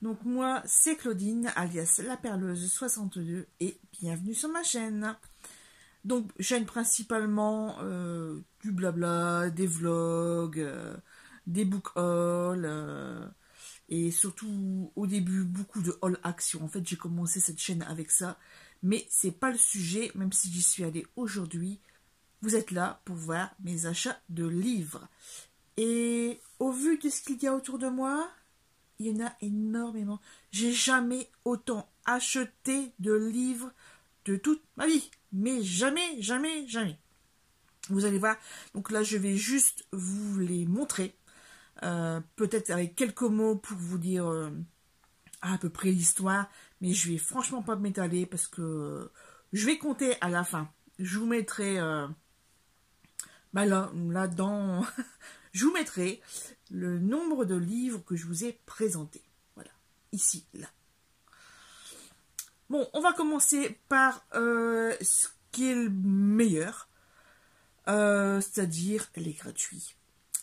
Donc moi, c'est Claudine, alias La Perleuse 62, et bienvenue sur ma chaîne. Donc, chaîne principalement du blabla, des vlogs, des book hauls, et surtout, au début, beaucoup de haul action. En fait, j'ai commencé cette chaîne avec ça, mais c'est pas le sujet, même si j'y suis allée aujourd'hui. Vous êtes là pour voir mes achats de livres. Et au vu de ce qu'il y a autour de moi, il y en a énormément. J'ai jamais autant acheté de livres de toute ma vie. Mais jamais, jamais, jamais. Vous allez voir. Donc là, je vais juste vous les montrer. Peut-être avec quelques mots pour vous dire à peu près l'histoire. Mais je vais franchement pas m'étaler parce que je vais compter à la fin. Je vous mettrai... là-dedans... je vous mettrai le nombre de livres que je vous ai présentés. Voilà, ici, là. Bon, on va commencer par ce qui est le meilleur, c'est-à-dire les gratuits.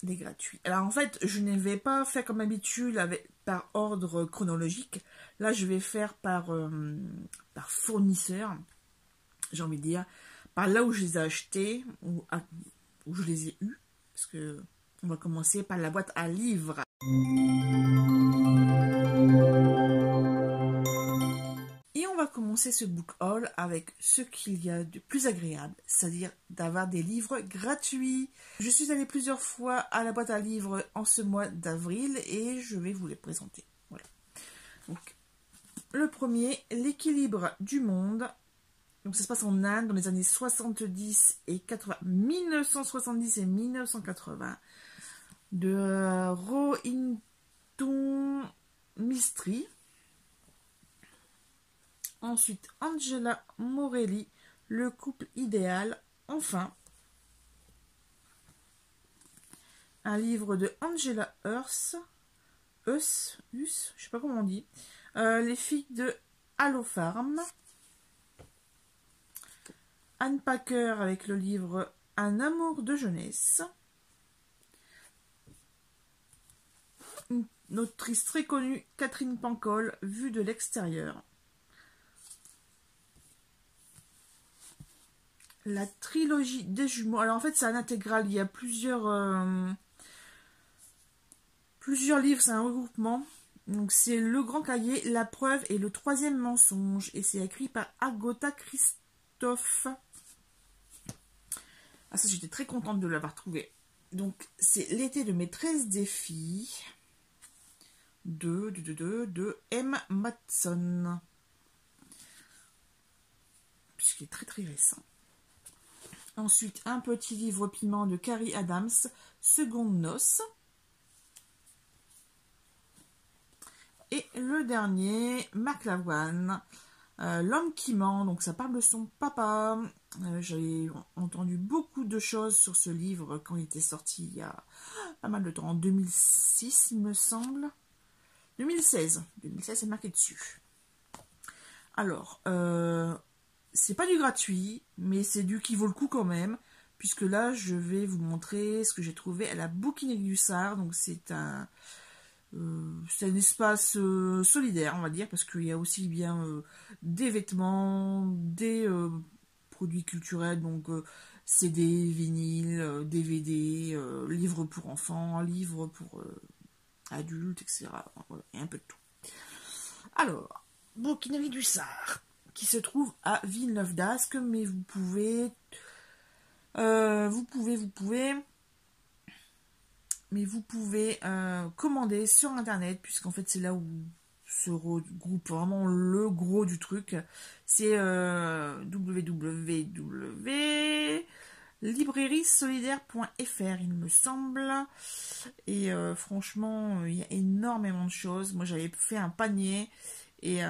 Les gratuits. Alors en fait, je ne vais pas faire comme d'habitude par ordre chronologique. Là, je vais faire par fournisseur, j'ai envie de dire, par là où je les ai achetés, où je les ai eus, parce que on va commencer par la boîte à livres. Et on va commencer ce book haul avec ce qu'il y a de plus agréable, c'est-à-dire d'avoir des livres gratuits. Je suis allée plusieurs fois à la boîte à livres en ce mois d'avril et je vais vous les présenter. Voilà. Donc, le premier, l'équilibre du monde. Donc ça se passe en Inde dans les années 70 et 80, 1970 et 1980. De Rohinton Mistry. Ensuite, Angela Morelli, le couple idéal. Enfin, un livre de Angela Hus, je sais pas comment on dit. Les filles de Halo Farm. Anne Packer avec le livre Un amour de jeunesse. Une autrice très connue, Catherine Pancol, vue de l'extérieur. La trilogie des jumeaux. Alors en fait, c'est un intégral. Il y a plusieurs livres, c'est un regroupement. Donc c'est Le Grand Cahier, La Preuve et le Troisième Mensonge. Et c'est écrit par Agatha Christophe. Ah ça, j'étais très contente de l'avoir trouvé. Donc c'est L'été de maîtresse des filles de M. Matson. Ce qui est très très récent. Ensuite, un petit livre piment de Carrie Adams, Seconde Noce. Et le dernier, Marc Lavoine, L'homme qui ment, donc ça parle de son papa. J'ai entendu beaucoup de choses sur ce livre quand il était sorti il y a pas mal de temps, en 2006 il me semble. 2016 c'est marqué dessus. Alors, c'est pas du gratuit, mais c'est du qui vaut le coup quand même, puisque là, je vais vous montrer ce que j'ai trouvé à la Bouquinerie du Sard. Donc, c'est un espace solidaire, on va dire, parce qu'il y a aussi bien des vêtements, des produits culturels, donc CD, vinyle, DVD, livres pour enfants, livres pour adultes, etc. Voilà, et un peu de tout. Alors, Bouquinerie du Sard, qui se trouve à Villeneuve d'Ascq, mais vous pouvez commander sur internet, puisqu'en fait c'est là où se regroupe vraiment le gros du truc. C'est www.librairiesolidaire.fr il me semble. Et franchement, il y a énormément de choses. Moi j'avais fait un panier et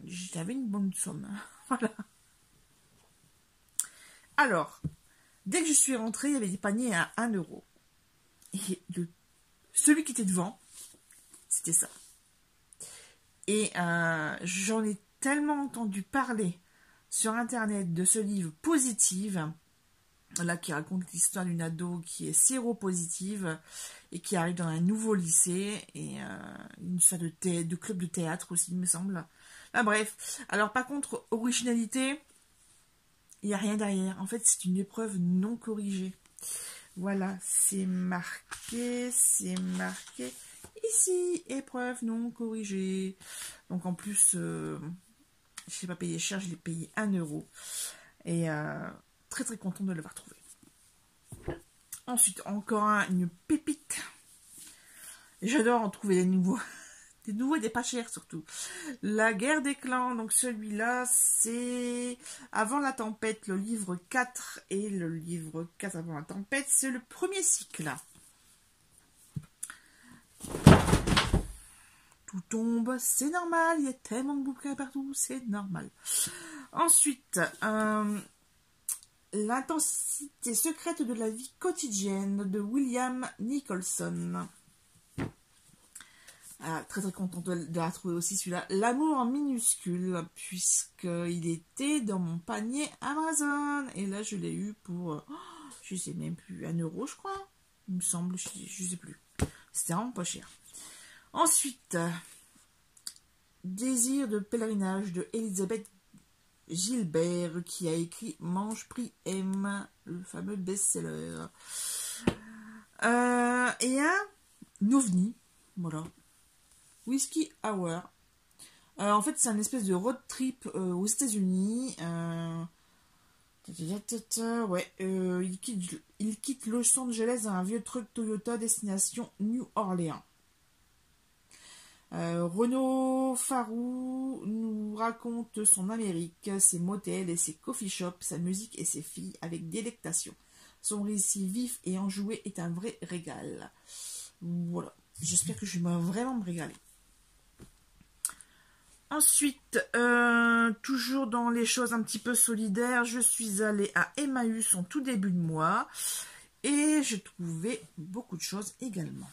j'avais une bonne somme. Voilà. Alors, dès que je suis rentrée, il y avait des paniers à 1 euro. Et celui qui était devant, c'était ça. Et j'en ai tellement entendu parler sur internet de ce livre Positive. Là, qui raconte l'histoire d'une ado qui est séropositive et qui arrive dans un nouveau lycée et une sorte de club de théâtre aussi, il me semble. Ah, bref. Alors, par contre, originalité, il n'y a rien derrière. En fait, c'est une épreuve non corrigée. Voilà, c'est marqué ici, épreuve non corrigée. Donc, en plus, je ne l'ai pas payé cher, je l'ai payé 1 €. Et très très content de l'avoir trouvé. Ensuite, encore une pépite. J'adore en trouver des nouveaux. Des nouveaux et des pas chers surtout. La guerre des clans. Donc celui-là, c'est Avant la tempête, le livre 4. Et le livre 4 avant la tempête, c'est le premier cycle. Tout tombe, c'est normal. Il y a tellement de bouquins partout, c'est normal. Ensuite, l'intensité secrète de la vie quotidienne de William Nicholson. Ah, très très contente de la trouver aussi celui-là. L'amour en minuscule, puisqu'il était dans mon panier Amazon. Et là, je l'ai eu pour, je sais même plus, 1 € je crois. Il me semble, je sais plus. C'était vraiment pas cher. Ensuite, Désir de pèlerinage de Elisabeth Gilbert, qui a écrit Mange, prie, aime, le fameux best-seller. Et un ovni, voilà. Whisky Hour. En fait, c'est un espèce de road trip aux États-Unis. Ouais, il quitte Los Angeles dans un vieux truck Toyota destination New Orleans. Renaud Farou nous raconte son Amérique, ses motels et ses coffee shops, sa musique et ses filles avec délectation. Son récit vif et enjoué est un vrai régal. Voilà, j'espère que je vais vraiment me régaler. Ensuite, toujours dans les choses un petit peu solidaires, je suis allée à Emmaüs en tout début de mois et j'ai trouvé beaucoup de choses également.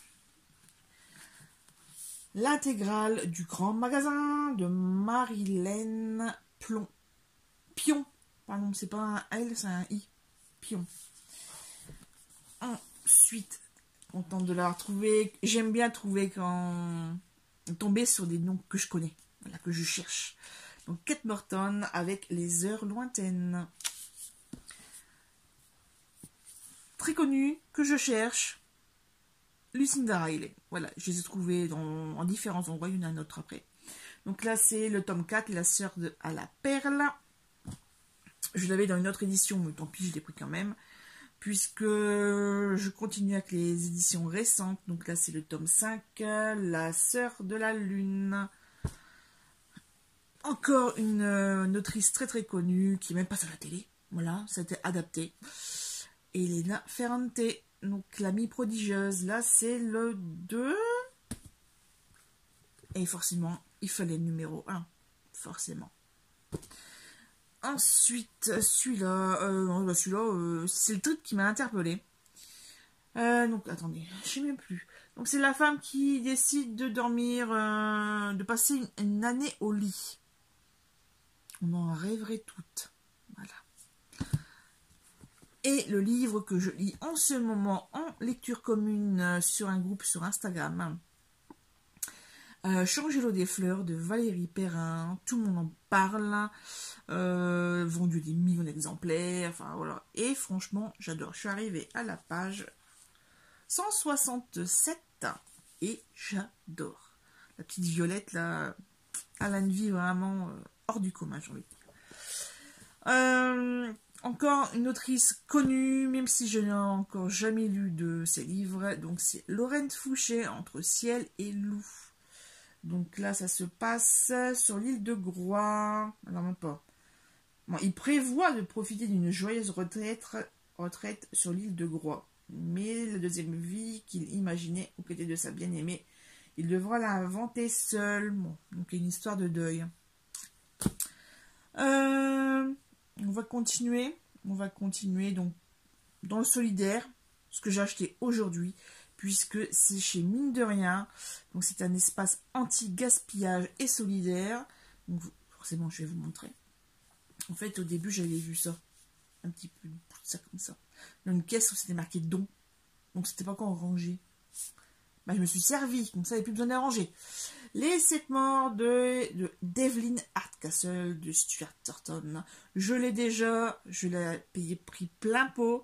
L'intégrale du grand magasin de Marilène Pion. Pardon, c'est pas un L, c'est un I. Pion. Ensuite, contente de l'avoir trouvé. J'aime bien trouver quand tomber sur des noms que je connais. Voilà, que je cherche. Donc, Kate Morton avec Les Heures Lointaines. Très connue, que je cherche. Lucinda Riley. Voilà, je les ai trouvés en différents endroits, il y en a un autre après. Donc là, c'est le tome 4, La sœur à la perle. Je l'avais dans une autre édition, mais tant pis, je l'ai pris quand même. Puisque je continue avec les éditions récentes. Donc là, c'est le tome 5, La sœur de la lune. Encore une autrice très très connue, qui même passe à la télé. Voilà, ça a été adapté. Elena Ferrante. Donc, l'amie prodigieuse, là, c'est le 2. Et forcément, il fallait le numéro 1. Forcément. Ensuite, celui-là, c'est le truc qui m'a interpellée. Donc, attendez, je sais même plus. Donc, c'est la femme qui décide de dormir, de passer une année au lit. On en rêverait toutes. Voilà. Et le livre que je lis en ce moment en lecture commune sur un groupe sur Instagram. Changer l'eau des fleurs de Valérie Perrin. Tout le monde en parle. Vendu des millions d'exemplaires. Enfin voilà. Et franchement, j'adore. Je suis arrivée à la page 167 et j'adore. La petite Violette là, elle a une vie vraiment hors du commun, j'ai envie de dire. Encore une autrice connue, même si je n'ai encore jamais lu de ses livres. Donc c'est Lorraine Fouché, Entre ciel et loup. Donc là, ça se passe sur l'île de Groix. Non, même pas. Bon, il prévoit de profiter d'une joyeuse retraite sur l'île de Groix. Mais la deuxième vie qu'il imaginait aux côtés de sa bien-aimée, il devra l'inventer seul. Bon, donc une histoire de deuil. On va continuer donc dans le solidaire, ce que j'ai acheté aujourd'hui, puisque c'est chez Mine de Rien. Donc c'est un espace anti-gaspillage et solidaire. Donc forcément, je vais vous montrer. En fait, au début, j'avais vu ça. un petit peu de ça comme ça. Dans une caisse où c'était marqué don. Donc c'était pas encore rangé. Bah, je me suis servi, comme ça il n'y a plus besoin de les ranger. Les 7 morts de Devlin Hardcastle de Stuart Thornton. Je l'ai déjà, je l'ai payé prix plein pot.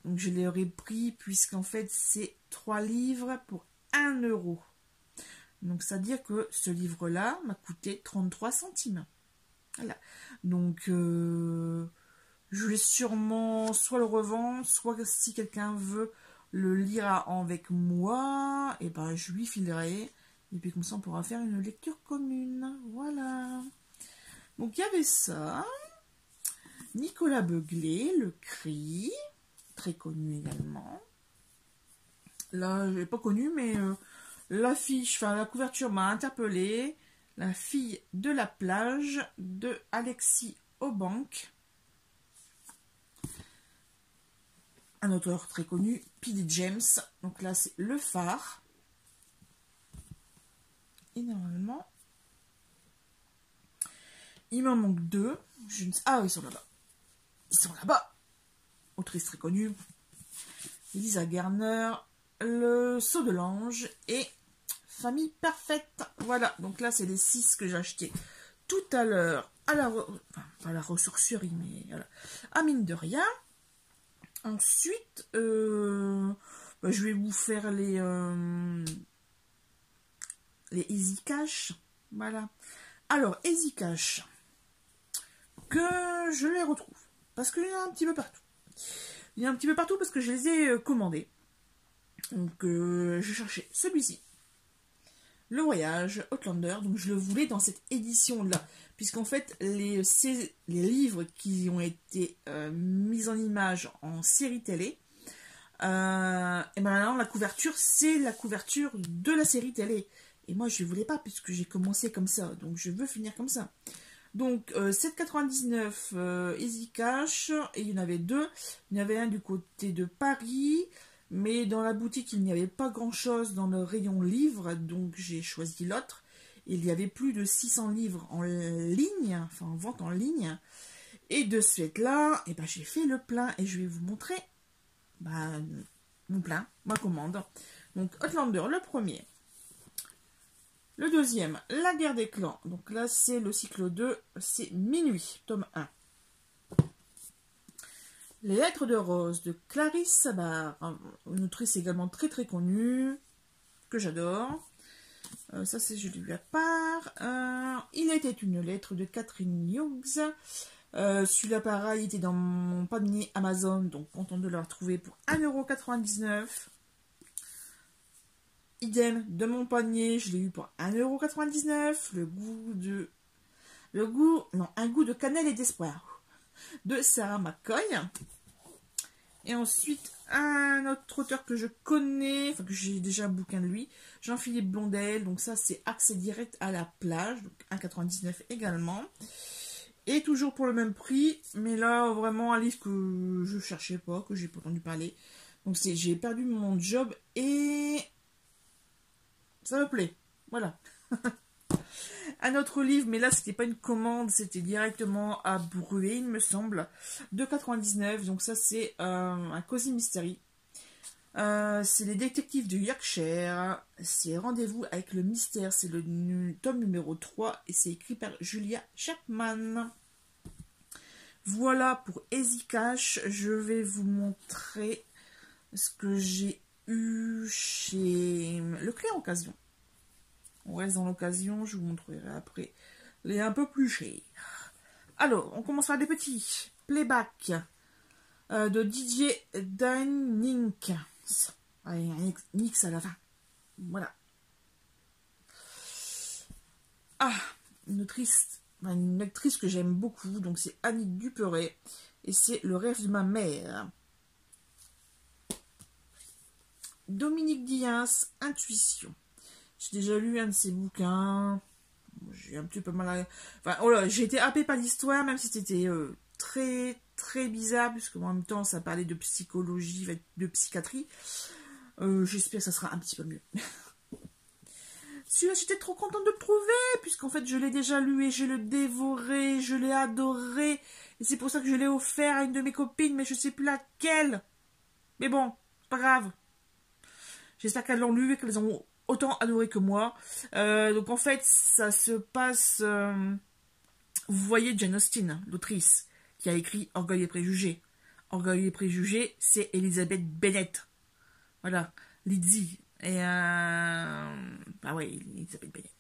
Donc je l'aurais pris puisqu'en fait c'est 3 livres pour 1 euro. Donc c'est à dire que ce livre-là m'a coûté 33 centimes. Voilà. Donc je vais sûrement soit le revendre, soit si quelqu'un veut le lire avec moi, et ben je lui filerai. Et puis comme ça on pourra faire une lecture commune. Voilà. Donc il y avait ça. Nicolas Beuglet, Le Cri, très connu également. Là, je l'ai pas connu, mais l'affiche, enfin la couverture m'a interpellée. La fille de la plage de Alexis Aubank. Un auteur très connu, P.D. James. Donc là, c'est Le Phare. Et normalement, il m'en manque 2. Je ne sais... Ah, ils sont là-bas. Ils sont là-bas. Autrice très connue. Lisa Garner. Le Saut de l'Ange. Et Famille Parfaite. Voilà. Donc là, c'est les 6 que j'ai achetés tout à l'heure. À la... Enfin, pas à la ressourcerie, mais voilà. À mine de rien. Ensuite, bah, je vais vous faire les Easy Cash. Voilà. Alors, Easy Cash, que je les retrouve. Parce qu'il y en a un petit peu partout. Il y en a un petit peu partout parce que je les ai commandés. Donc, je cherchais celui-ci. Le Voyage, Outlander. Donc, je le voulais dans cette édition-là. Puisqu'en fait, les livres qui ont été mis en image en série télé, et ben maintenant, la couverture, c'est la couverture de la série télé. Et moi, je ne voulais pas, puisque j'ai commencé comme ça. Donc, je veux finir comme ça. Donc, 7,99 Easy Cash. Et il y en avait 2. Il y en avait un du côté de Paris. Mais dans la boutique, il n'y avait pas grand-chose dans le rayon livre. Donc, j'ai choisi l'autre. Il y avait plus de 600 livres en ligne. Enfin, en vente en ligne. Et de ce fait-là, eh ben, j'ai fait le plein. Et je vais vous montrer mon plein, ma commande. Donc, Outlander, le premier. Le deuxième, La Guerre des Clans. Donc là, c'est le cycle 2, c'est Minuit, tome 1. Les Lettres de Rose de Clarisse Sabar, une autrice également très très connue, que j'adore. Ça, c'est je l'ai lu à part. Il était une lettre de Catherine Hughes. Celui-là, pareil, était dans mon panier Amazon, donc content de le retrouver pour 1,99 €. Idem de mon panier, je l'ai eu pour 1,99 €. Un goût de cannelle et d'espoir de Sarah McCoy. Et ensuite, un autre auteur que je connais, enfin que j'ai déjà un bouquin de lui, Jean-Philippe Blondel. Donc ça, c'est Accès direct à la plage, donc 1,99 € également. Et toujours pour le même prix, mais là, vraiment un livre que je cherchais pas, que j'ai pas entendu parler. Donc c'est J'ai perdu mon job et... ça me plaît, voilà. Un autre livre, mais là c'était pas une commande, c'était directement à brûler, il me semble, 2,99 €. Donc ça c'est un Cozy Mystery. C'est les détectives du Yorkshire. C'est Rendez-vous avec le mystère. C'est le tome numéro 3 et c'est écrit par Julia Chapman. Voilà pour Easy Cash. Je vais vous montrer ce que j'ai eu chez Leclerc Occasion. On reste dans l'occasion, je vous montrerai après les un peu plus chers. Alors, on commence par des petits. Playback de Didier Dynink. Allez, un X à la fin. Voilà. Une actrice que j'aime beaucoup, donc c'est Annie Duperet. Et c'est Le rêve de ma mère. Dominique Dias, Intuition. J'ai déjà lu un de ses bouquins. J'ai un petit peu mal à... Enfin, oh là, j'ai été happée par l'histoire, même si c'était très, très bizarre, puisque en même temps, ça parlait de psychologie, de psychiatrie. J'espère que ça sera un petit peu mieux. Celui-là, j'étais trop contente de le trouver, puisqu'en fait, je l'ai déjà lu et je l'ai dévoré, je l'ai adoré. Et c'est pour ça que je l'ai offert à une de mes copines, mais je sais plus laquelle. Mais bon, c'est pas grave. J'espère qu'elles l'ont lu et qu'elles ont autant adoré que moi. Donc en fait, ça se passe... vous voyez Jane Austen, l'autrice, qui a écrit Orgueil et Préjugés. Orgueil et Préjugés, c'est Elizabeth Bennet. Voilà, Lizzie. Et ah ouais, Elizabeth Bennet.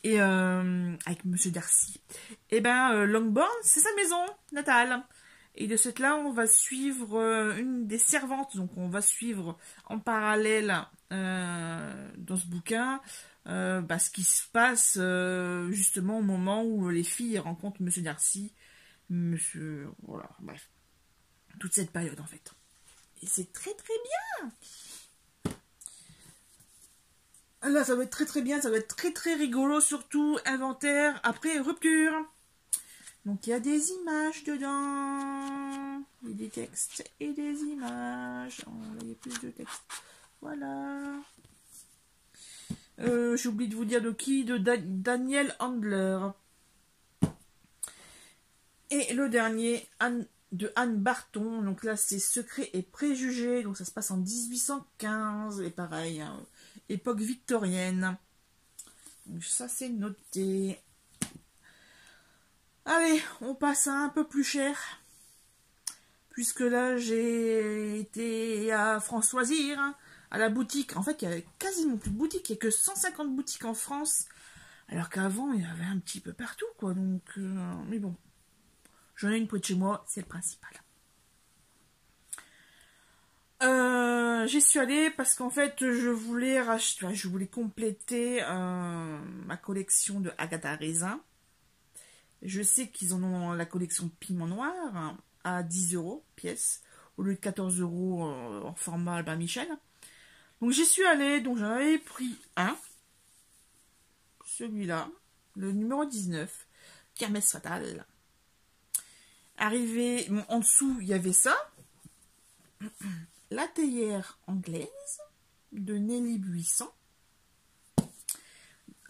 Et avec Monsieur Darcy. Et Longbourn, c'est sa maison natale. Et de cette là, on va suivre une des servantes. Donc on va suivre en parallèle dans ce bouquin ce qui se passe justement au moment où les filles rencontrent Monsieur Darcy. Voilà, bref. Toute cette période en fait. Et c'est très très bien. Là, ça va être très très bien, ça va être très très rigolo, surtout inventaire après rupture. Donc il y a des images dedans, il y a des textes et des images. Oh, là il y a plus de textes. Voilà. J'ai oublié de vous dire de qui, de Daniel Handler. Et le dernier, de Anne Barton. Donc là c'est Secrets et Préjugés. Donc ça se passe en 1815 et pareil. Hein, époque victorienne. Donc ça c'est noté. Allez, on passe à un peu plus cher. Puisque là j'ai été à Françoisir, hein, à la boutique. En fait il y avait quasiment plus de boutiques. Il n'y a que 150 boutiques en France. Alors qu'avant il y avait un petit peu partout quoi. Donc mais bon. J'en ai une près de chez moi, c'est le principal. J'y suis allée parce qu'en fait je voulais racheter, je voulais compléter ma collection de Agatha Raisin. Je sais qu'ils en ont la collection Piment Noir hein, à 10 € pièce au lieu de 14 € en format Albin Michel. Donc j'y suis allée, donc j'en avais pris un, celui-là, le numéro 19, Kermesse Fatale. Arrivé, bon, en dessous il y avait ça. La théière anglaise de Nelly Buisson.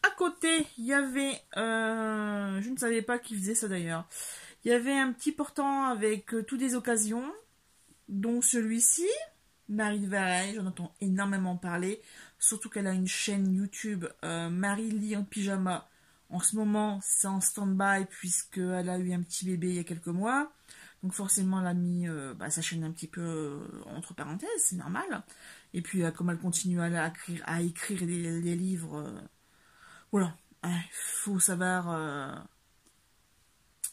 À côté, il y avait, je ne savais pas qui faisait ça d'ailleurs, il y avait un petit portant avec toutes des occasions, dont celui-ci, Marie de Vareille, j'en entends énormément parler, surtout qu'elle a une chaîne YouTube, Marie lit en pyjama. En ce moment, c'est en stand-by puisqu'elle a eu un petit bébé il y a quelques mois. Donc forcément, elle a mis sa chaîne un petit peu entre parenthèses, c'est normal. Et puis, comme elle continue à écrire les livres, voilà, il faut savoir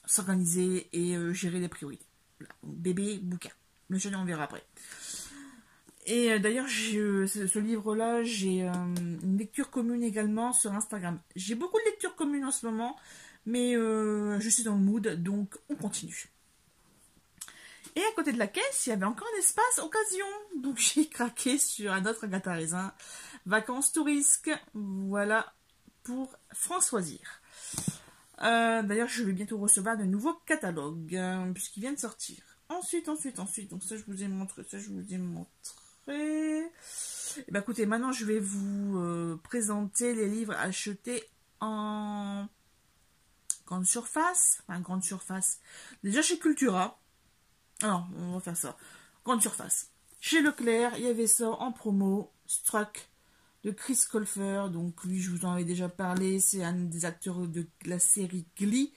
s'organiser et gérer les priorités. Voilà. Bébé, bouquin. Le chaîne, on verra après. Et d'ailleurs, ce livre-là, j'ai une lecture commune également sur Instagram. J'ai beaucoup de lectures communes en ce moment, mais je suis dans le mood, donc on continue. Et à côté de la caisse, il y avait encore un espace occasion. Donc j'ai craqué sur un autre Agatha Raisin. Vacances touristes. Voilà pour Françoisir. D'ailleurs, je vais bientôt recevoir de nouveaux catalogues, puisqu'ils viennent de sortir. Ensuite. Donc ça, je vous ai montré. Et écoutez, maintenant, je vais vous présenter les livres achetés en grande surface. Enfin, grande surface. Déjà chez Cultura. Alors, on va faire ça. Grande surface. Chez Leclerc, il y avait ça en promo. Struck de Chris Colfer. Donc, lui, je vous en avais déjà parlé. C'est un des acteurs de la série Glee.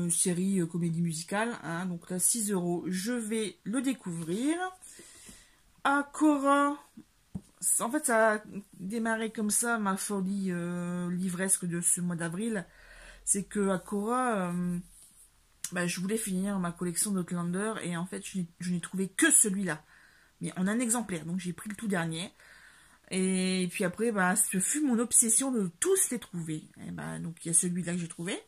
Série comédie musicale. Hein. Donc là, 6 €. Je vais le découvrir. À Cora. En fait, ça a démarré comme ça, ma folie livresque de ce mois d'avril. C'est que à Cora... je voulais finir ma collection d'Outlander et en fait je n'ai trouvé que celui-là, mais en un exemplaire, donc j'ai pris le tout dernier. Et puis après ce fut mon obsession de tous les trouver. Et donc il y a celui-là que j'ai trouvé,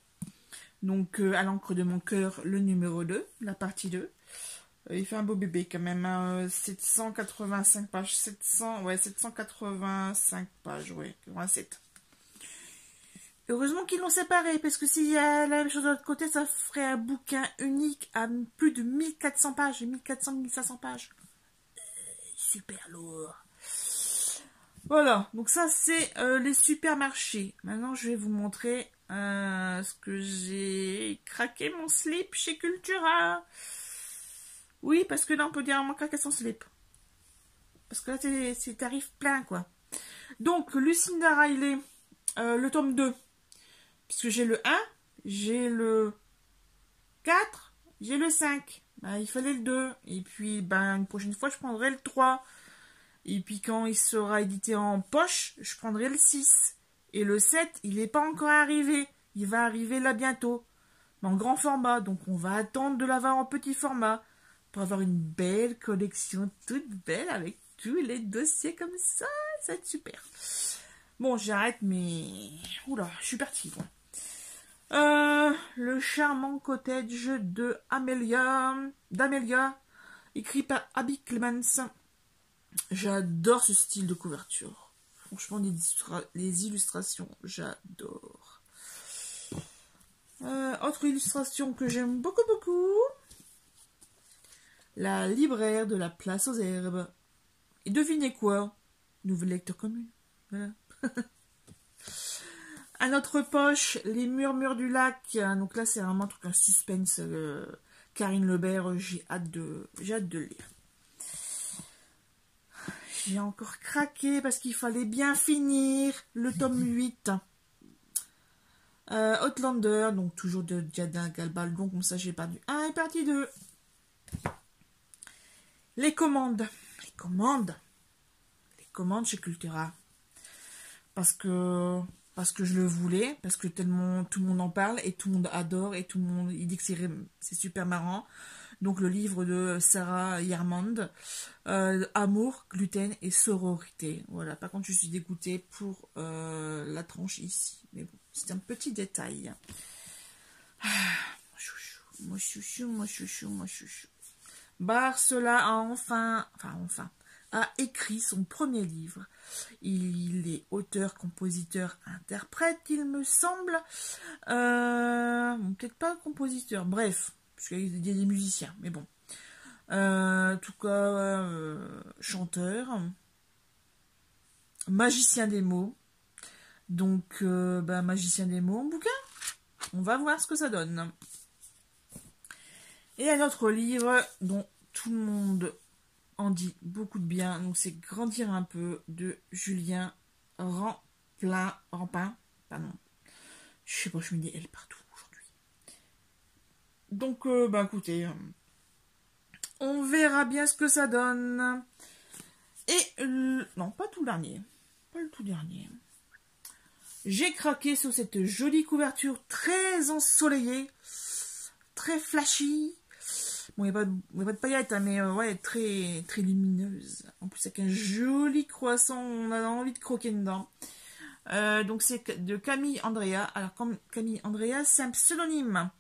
donc à l'encre de mon cœur, le numéro 2, la partie 2. Il fait un beau bébé quand même, hein, 785 pages, 785 pages, ouais, 87. Heureusement qu'ils l'ont séparé, parce que s'il y a la même chose de l'autre côté, ça ferait un bouquin unique à plus de 1400 pages, 1400-1500 pages. Super lourd. Voilà, donc ça c'est les supermarchés. Maintenant je vais vous montrer ce que j'ai craqué mon slip chez Cultura. Oui, parce que là on peut dire on craqué son slip. Parce que là c'est tarif plein quoi. Donc Lucinda Riley, le tome 2. Puisque j'ai le 1, j'ai le 4, j'ai le 5. Bah, il fallait le 2. Et puis ben, une prochaine fois je prendrai le 3. Et puis quand il sera édité en poche, je prendrai le 6. Et le 7, il n'est pas encore arrivé. Il va arriver là bientôt. En grand format. Donc on va attendre de l'avoir en petit format. Pour avoir une belle collection toute belle avec tous les dossiers comme ça. Ça va être super. Bon, j'arrête, mais... Oula, je suis partie. Bon. Le charmant cottage d'Amelia, écrit par Abby Clemens. J'adore ce style de couverture. Franchement, les illustrations, j'adore. Autre illustration que j'aime beaucoup, beaucoup. La libraire de la place aux herbes. Et devinez quoi? Nouvelle lecture commune. Voilà. À notre poche, les murmures du lac. Donc là, c'est vraiment un truc, un suspense. Karine Lebert, j'ai hâte de le lire. J'ai encore craqué parce qu'il fallait bien finir le tome 8. Outlander, donc toujours de Giada Galbal, donc comme ça j'ai perdu 1 et partie 2. Les commandes chez Cultura. Parce que je le voulais, parce que tellement tout le monde en parle et tout le monde adore et tout le monde il dit que c'est super marrant. Donc le livre de Sarah Yarmand, Amour, gluten et sororité. Voilà, par contre je suis dégoûtée pour la tranche ici. Mais bon, c'est un petit détail. Mon chouchou. Barcela a enfin, a écrit son premier livre. Il est auteur, compositeur, interprète, il me semble. Peut-être pas compositeur, bref, parce qu'il y a des musiciens, mais bon. En tout cas, chanteur, magicien des mots. Donc, magicien des mots en bouquin. On va voir ce que ça donne. Et un autre livre dont tout le monde en dit beaucoup de bien, donc c'est Grandir un peu de Julien Rampin, pardon. Je sais pas, je me dis elle partout aujourd'hui. Donc, écoutez, on verra bien ce que ça donne. Et, non, pas tout dernier. Pas le tout dernier. J'ai craqué sur cette jolie couverture très ensoleillée, très flashy. Bon, il n'y a pas de paillettes, hein, mais ouais, très, très lumineuse. En plus, avec un joli croissant, on a envie de croquer dedans. Donc, c'est de Camille Andrea. Alors, comme Camille Andrea, c'est un pseudonyme.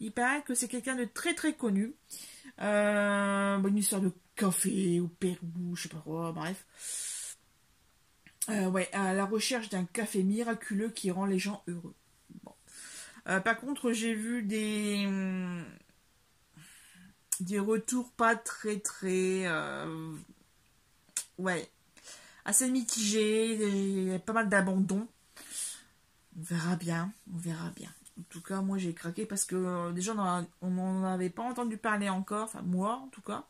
Il paraît que c'est quelqu'un de très, très connu. Une histoire de café au Pérou, je sais pas quoi, bref. À la recherche d'un café miraculeux qui rend les gens heureux. Bon. Par contre, j'ai vu des retours pas très assez mitigés, il y a pas mal d'abandon. On verra bien. En tout cas, moi j'ai craqué parce que déjà on n'en avait pas entendu parler encore, enfin moi en tout cas,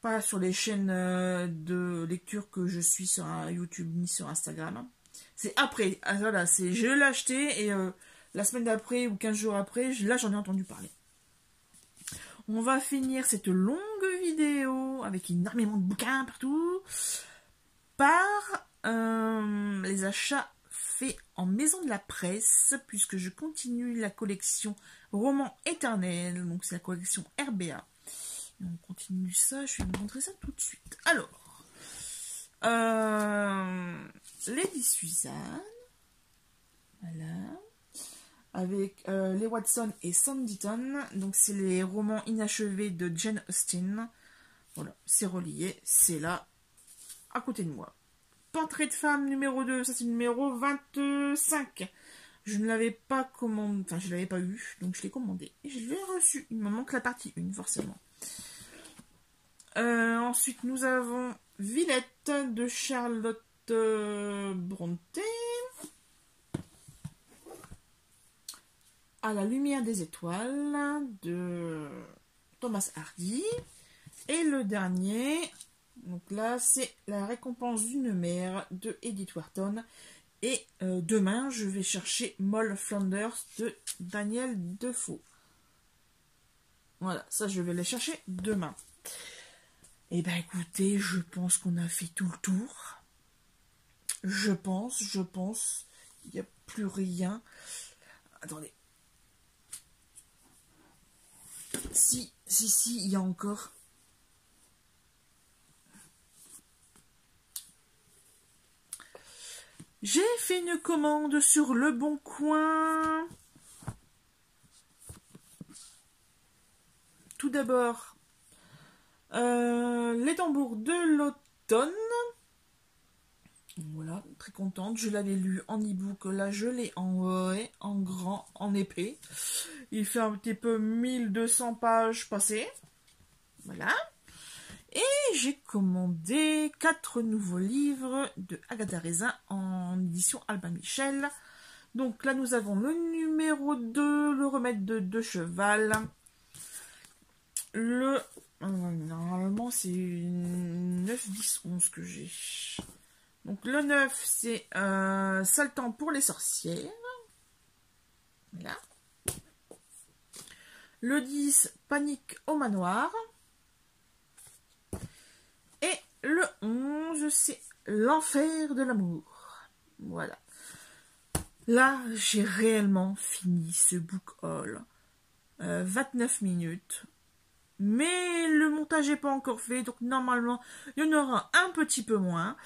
pas sur les chaînes de lecture que je suis sur YouTube ni sur Instagram. C'est après, voilà, je l'ai acheté et la semaine d'après ou 15 jours après, là j'en ai entendu parler. On va finir cette longue vidéo avec énormément de bouquins partout par les achats faits en maison de la presse, puisque je continue la collection Roman éternel, donc c'est la collection RBA. Et on continue ça, je vais vous montrer ça tout de suite. Alors, Lady Suzanne, voilà, avec les Watson et Sanditon. Donc c'est les romans inachevés de Jane Austen. Voilà, c'est relié, c'est là, à côté de moi. Portrait de femme numéro 2, ça c'est numéro 25. Je ne l'avais pas commandé, enfin je ne l'avais pas eu, donc je l'ai commandé. Et je l'ai reçu, il me manque la partie 1 forcément. Ensuite nous avons Villette de Charlotte Brontë, À la lumière des étoiles de Thomas Hardy. Et le dernier, donc là, c'est La récompense d'une mère de Edith Wharton. Et demain, je vais chercher Moll Flanders de Daniel Defoe. Voilà, ça, je vais les chercher demain. Eh bien, écoutez, je pense qu'on a fait tout le tour. Je pense. Il n'y a plus rien. Attendez. Si, il y a encore. J'ai fait une commande sur Le Bon Coin. Tout d'abord, les tambours de l'automne. Voilà, très contente. Je l'avais lu en e-book. Là, je l'ai en grand, en épais. Il fait un petit peu 1200 pages passées. Voilà. Et j'ai commandé 4 nouveaux livres de Agatha Raisin en édition Albin Michel. Donc là, nous avons le numéro 2, le remède de cheval. Normalement, c'est 9, 10, 11 que j'ai. Donc le 9, c'est Sale temps pour les sorcières. Voilà. Le 10, Panique au manoir. Et le 11, c'est L'enfer de l'amour. Voilà. Là, j'ai réellement fini ce book haul. 29 minutes. Mais le montage n'est pas encore fait, donc normalement, il y en aura un petit peu moins.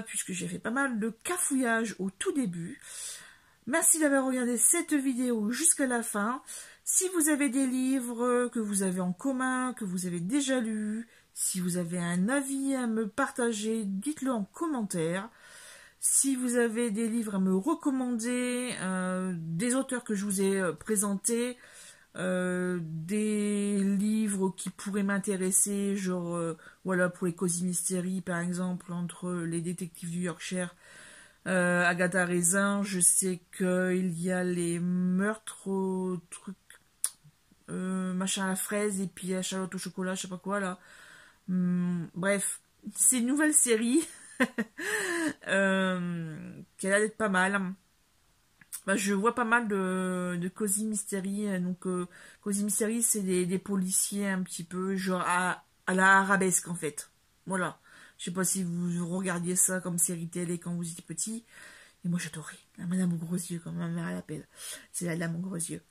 Puisque j'ai fait pas mal de cafouillage au tout début. Merci d'avoir regardé cette vidéo jusqu'à la fin. Si vous avez des livres que vous avez en commun, que vous avez déjà lus, si vous avez un avis à me partager, dites-le en commentaire. Si vous avez des livres à me recommander, des auteurs que je vous ai présentés, des livres qui pourraient m'intéresser, genre voilà, pour les Cosy Mystery par exemple, entre les détectives du Yorkshire, Agatha Raisin, je sais qu'il y a les meurtres au truc machin à la fraise et puis à Charlotte au chocolat, je sais pas quoi là. Bref, c'est une nouvelle série qui a l'air d'être pas mal. Bah, je vois pas mal de Cosy Mystery. Donc, Cosy Mystery, c'est des policiers un petit peu, genre à la arabesque, en fait. Voilà. Je sais pas si vous regardiez ça comme série télé quand vous étiez petit. Et moi, j'adorais. La Madame aux gros yeux, comme ma mère l'appelle. C'est la Dame aux gros yeux.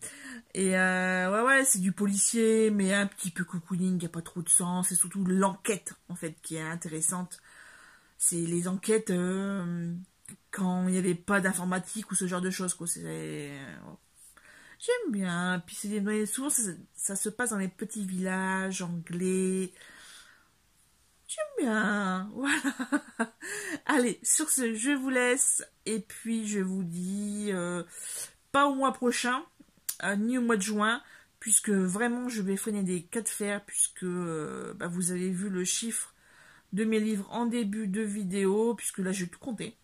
Et ouais, c'est du policier, mais un petit peu cocooning, il n'y a pas trop de sens. C'est surtout l'enquête, en fait, qui est intéressante. C'est les enquêtes... quand il n'y avait pas d'informatique ou ce genre de choses, quoi. J'aime bien. Puis souvent ça se passe dans les petits villages anglais. J'aime bien. Voilà. Allez, sur ce, je vous laisse. Et puis je vous dis pas au mois prochain, ni au mois de juin, puisque vraiment je vais freiner des cas de fer, puisque vous avez vu le chiffre de mes livres en début de vidéo, puisque là je vais tout compter.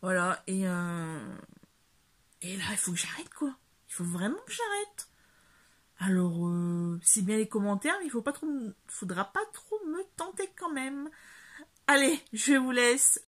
Voilà, et là, il faut que j'arrête, quoi. Il faut vraiment que j'arrête. Alors, c'est bien les commentaires, mais faudra pas trop me tenter quand même. Allez, je vous laisse.